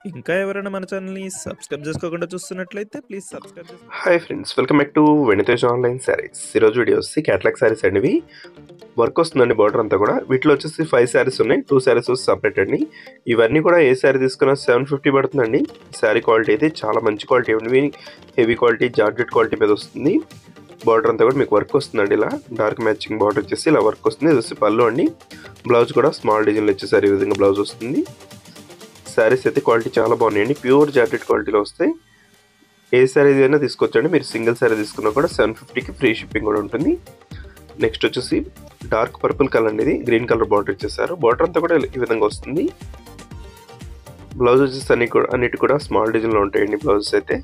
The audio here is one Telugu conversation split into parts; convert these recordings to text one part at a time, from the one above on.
ఇంకా ఎవరైనా మన ఛానల్‌ని సబ్స్క్రైబ్ చేసుకోకుండా చూస్తున్నట్లయితే ప్లీజ్ సబ్స్క్రైబ్ చేసుకోండి. Hi friends, welcome back to వెనితేజ్ online saris. ఈరోజు వీడియో వచ్చి క్యాటలాగ్ శారీస్ అండి. ఇవి వర్క్ వస్తుందండి బార్డర్ అంతా కూడా. వీటిలో వచ్చేసి 5 శారీస్ ఉన్నాయి, 2 శారీస్ వచ్చి సపరేట్ అండి. ఇవన్నీ కూడా ఏ శారీ తీసుకున్నా 750 పడుతుందండి. శారీ క్వాలిటీ అయితే చాలా మంచి క్వాలిటీ అండి, హెవీ క్వాలిటీ జార్జెట్ క్వాలిటీ మీద వస్తుంది. బార్డర్ అంతా కూడా మీకు వర్క్ వస్తుందండి. ఇలా డార్క్ మ్యాచింగ్ బార్డర్ వచ్చేసి ఇలా వర్క్ వస్తుంది. ఇది వచ్చి పళ్ళు అండి. బ్లౌజ్ కూడా స్మాల్ డిజైన్లో వచ్చేసరి ఈ విధంగా బ్లౌజ్ వస్తుంది. శారీస్ అయితే క్వాలిటీ చాలా బాగున్నాయండి, ప్యూర్ జార్జెట్ క్వాలిటీలో వస్తాయి. ఏ శారీ అయినా తీసుకోవచ్చండి. మీరు సింగిల్ శారీ తీసుకున్నా కూడా 750కి ఫ్రీ షిప్పింగ్ కూడా ఉంటుంది. నెక్స్ట్ వచ్చేసి డార్క్ పర్పుల్ కలర్ అనేది గ్రీన్ కలర్ బార్డర్ ఇచ్చేసారు. బార్డర్ అంతా కూడా ఈ విధంగా వస్తుంది. బ్లౌజ్ వచ్చేసి అన్నిటి కూడా స్మాల్ డిజైన్లో ఉంటాయండి బ్లౌజెస్ అయితే.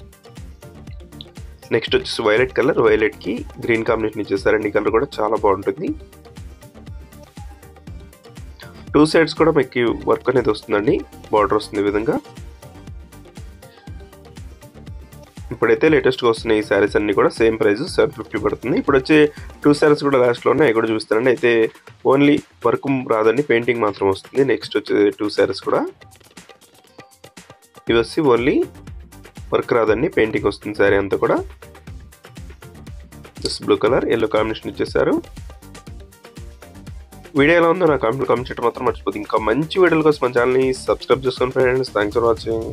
నెక్స్ట్ వచ్చేసి వైలెట్ కలర్, వైలెట్కి గ్రీన్ కాంబినేషన్ ఇచ్చేసారండి. ఈ కలర్ కూడా చాలా బాగుంటుంది. 2 సైడ్స్ కూడా మీకు వర్క్ అనేది వస్తుందండి, బార్డర్ వస్తుంది ఈ విధంగా. ఇప్పుడైతే లేటెస్ట్గా వస్తున్నాయి ఈ శారీస్ అన్ని కూడా సేమ్ ప్రైస్ 750 పడుతుంది. ఇప్పుడు వచ్చే 2 శారీస్ కూడా లాస్ట్లో ఉన్నాయి, అవి కూడా చూస్తానండి. అయితే ఓన్లీ వర్క్ రాదండి, పెయింటింగ్ మాత్రం వస్తుంది. నెక్స్ట్ వచ్చే 2 శారీస్ కూడా ఇవి వచ్చి ఓన్లీ వర్క్ రాదండి, పెయింటింగ్ వస్తుంది. శారీ అంతా కూడా just blue colour yellow combination ఇచ్చేసారు. వీడియో ఎలా ఉందో నా కామెంట్ చేయడం మాత్రం మర్చిపోతుంది. ఇంకా మంచి వీడియోల కోసం మన ఛానల్ని సబ్స్క్రైబ్ చేసుకోండి ఫ్రెండ్స్. Thanks for watching.